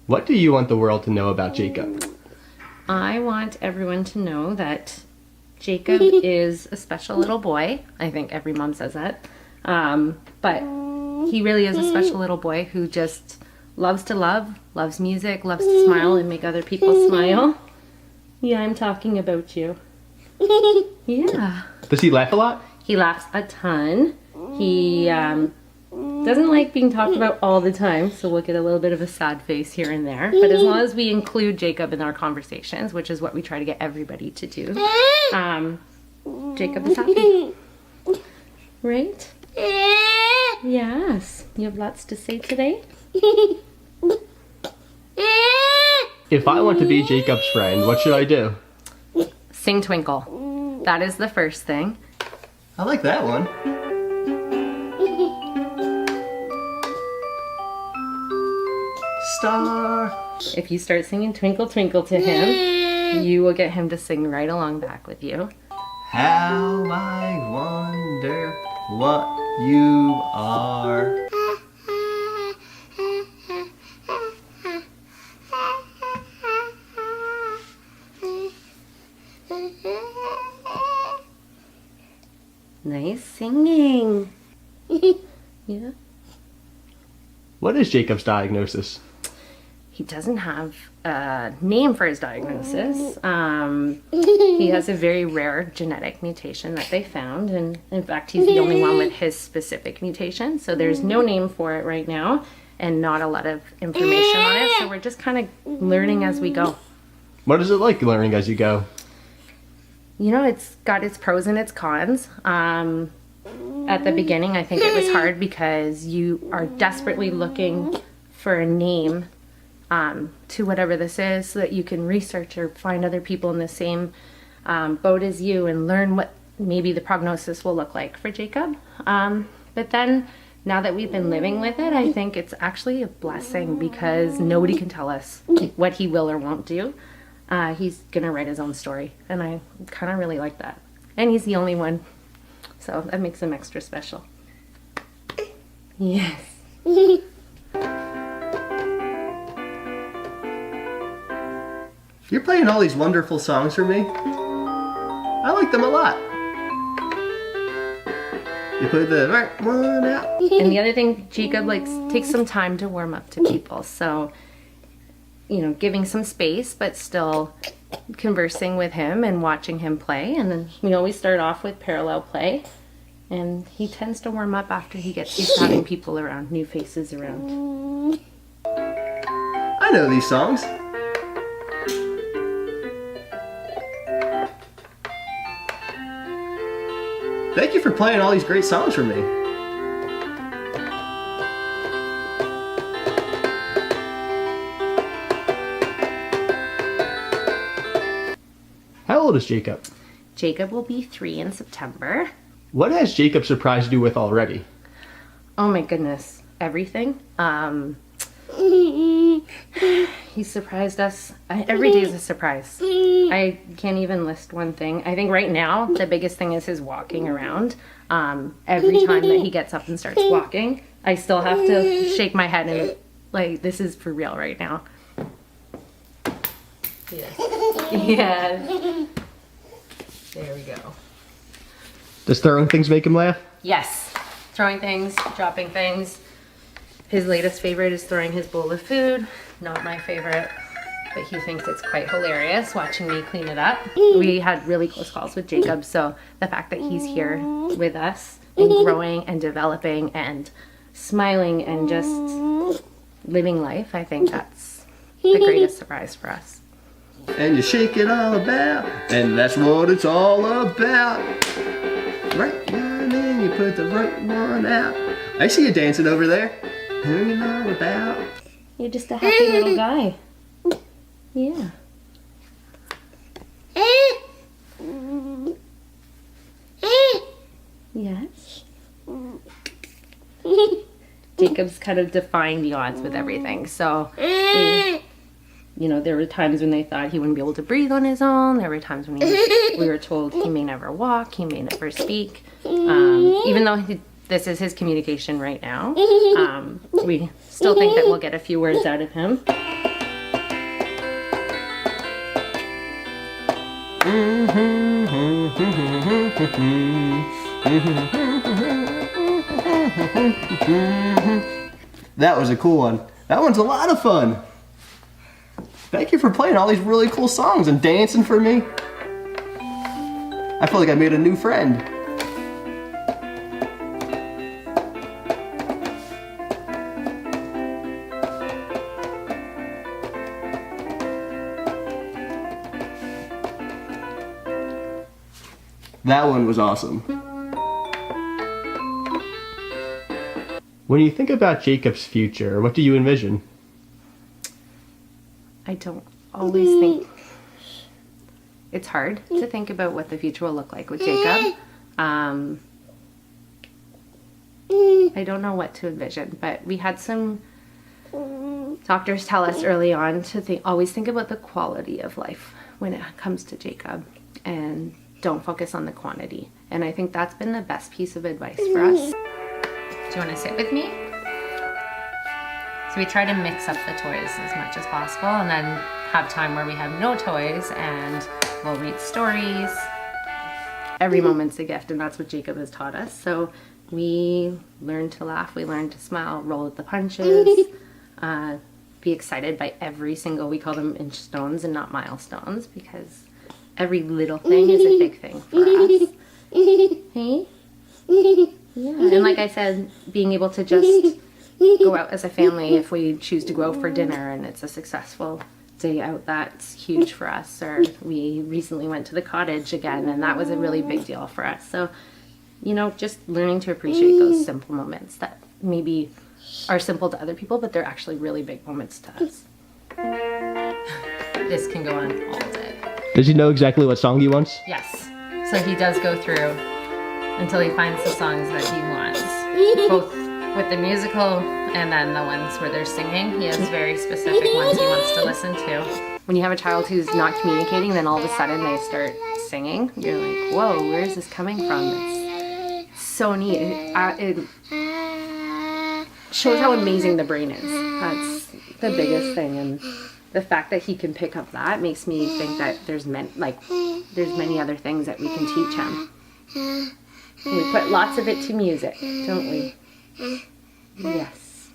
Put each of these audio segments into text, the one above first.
What do you want the world to know about Jacob? I want everyone to know that Jacob is a special little boy. I think every mom says that. But he really is a special little boy who just loves to love, loves music, loves to smile and make other people smile. Yeah, I'm talking about you. Yeah. Does he laugh a lot? He laughs a ton. He doesn't like being talked about all the time, so we'll get a little bit of a sad face here and there. But as long as we include Jacob in our conversations, which is what we try to get everybody to do, Jacob is happy. Right? Yes. You have lots to say today? If I want to be Jacob's friend, what should I do? Sing Twinkle. That is the first thing. I like that one. Star. If you start singing Twinkle Twinkle to him, you will get him to sing right along back with you. How I wonder what you are. Nice singing. Yeah. What is Jacob's diagnosis? He doesn't have a name for his diagnosis. He has a very rare genetic mutation that they found, and in fact he's the only one with his specific mutation, so there's no name for it right now and not a lot of information on it, so we're just kind of learning as we go. What is it like learning as you go? You know, it's got its pros and its cons. At the beginning, I think it was hard because you are desperately looking for a name to whatever this is so that you can research or find other people in the same boat as you and learn what maybe the prognosis will look like for Jacob. But then, now that we've been living with it, I think it's actually a blessing because nobody can tell us what he will or won't do. He's gonna write his own story, and I kind of really like that. And he's the only one, so that makes him extra special. Yes. You're playing all these wonderful songs for me. I like them a lot. You put the right one out. And the other thing, Jacob takes some time to warm up to people, so you know, giving some space, but still conversing with him and watching him play. And then we always start off with parallel play. And he tends to warm up after he gets used to having people around, new faces around. I know these songs. Thank you for playing all these great songs for me. How old is Jacob? Jacob will be 3 in September. What has Jacob surprised you with already? Oh my goodness, everything. He surprised us. Every day is a surprise. I can't even list one thing. I think right now the biggest thing is his walking around. Every time that he gets up and starts walking, I still have to shake my head and like, this is for real right now. Yeah. There we go. Does throwing things make him laugh? Yes. Throwing things, dropping things. His latest favorite is throwing his bowl of food. Not my favorite, but he thinks it's quite hilarious watching me clean it up. We had really close calls with Jacob, so the fact that he's here with us and growing and developing and smiling and just living life, I think that's the greatest surprise for us. And you shake it all about, and that's what it's all about. Right one in, you put the right one out. I see you dancing over there. Who you know about? You're just a happy little guy. Yeah. Yes. Jacob's kind of defying the odds with everything, so you know, there were times when they thought he wouldn't be able to breathe on his own. There were times when we were told he may never walk, he may never speak. Even though this is his communication right now, we still think that we'll get a few words out of him. That was a cool one. That one's a lot of fun. Thank you for playing all these really cool songs and dancing for me. I feel like I made a new friend. That one was awesome. When you think about Jacob's future, what do you envision? I don't always think. It's hard to think about what the future will look like with Jacob. I don't know what to envision, but we had some doctors tell us early on to always think about the quality of life when it comes to Jacob, and don't focus on the quantity. And I think that's been the best piece of advice for us. Do you want to sit with me? So we try to mix up the toys as much as possible, and then have time where we have no toys and we'll read stories. Every moment's a gift, and that's what Jacob has taught us. So we learn to laugh, we learn to smile, roll with the punches, be excited by every single, we call them inch stones and not milestones, because every little thing is a big thing for us. Hey? Yeah, and like I said, being able to just go out as a family if we choose to go out for dinner and it's a successful day out, that's huge for us. Or we recently went to the cottage again, and that was a really big deal for us. So, you know, just learning to appreciate those simple moments that maybe are simple to other people, but they're actually really big moments to us. This can go on all day. Does he know exactly what song he wants? Yes. So he does go through until he finds the songs that he wants. Both with the musical and then the ones where they're singing. He has very specific ones he wants to listen to. When you have a child who's not communicating, then all of a sudden they start singing. You're like, whoa, where is this coming from? It's so neat. It shows how amazing the brain is. That's the biggest thing. And the fact that he can pick up that makes me think that there's many other things that we can teach him. We put lots of it to music, don't we? Yes.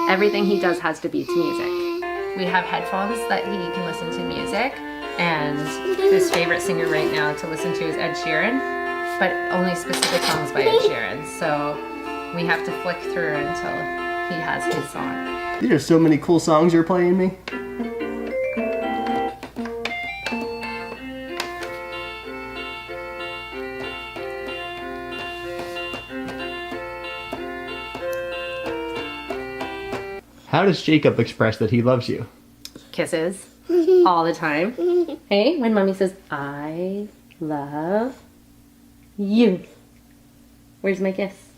Everything he does has to be to music. We have headphones that he can listen to music, and his favorite singer right now to listen to is Ed Sheeran, but only specific songs by Ed Sheeran. So we have to flick through until he has his song. These are so many cool songs you're playing me. How does Jacob express that he loves you? Kisses all the time. Hey, when mommy says, I love you. Where's my kiss?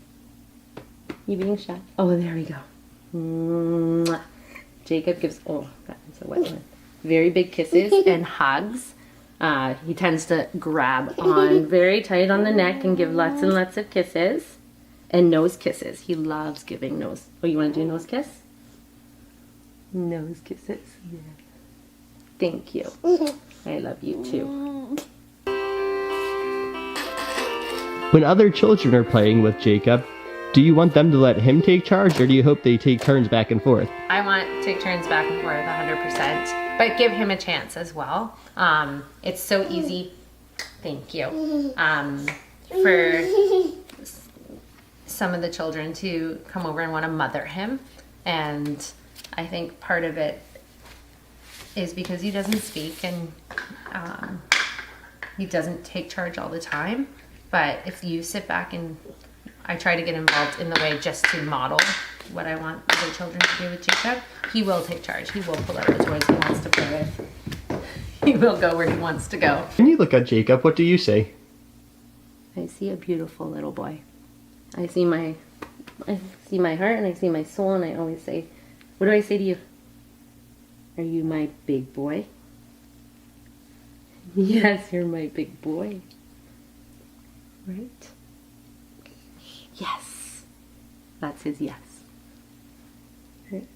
You being shy? Oh, there we go. Mwah. Jacob gives, oh, that was a wet one. Very big kisses and hugs. He tends to grab on very tight on the neck and give lots and lots of kisses. And nose kisses. He loves giving nose. Oh, you want to do a nose kiss? Nose kisses. Yeah. Thank you. I love you too. When other children are playing with Jacob, do you want them to let him take charge, or do you hope they take turns back and forth? I want to take turns back and forth 100%, but give him a chance as well. It's so easy. Thank you. For some of the children to come over and want to mother him, and I think part of it is because he doesn't speak and he doesn't take charge all the time. But if you sit back, and I try to get involved in the way just to model what I want other children to do with Jacob, he will take charge. He will pull out the toys he wants to play with. He will go where he wants to go. When you look at Jacob, what do you say? I see a beautiful little boy. I see my heart, and I see my soul, and I always say, what do I say to you? Are you my big boy? Yes, you're my big boy. Right? Yes. That's his yes. Right.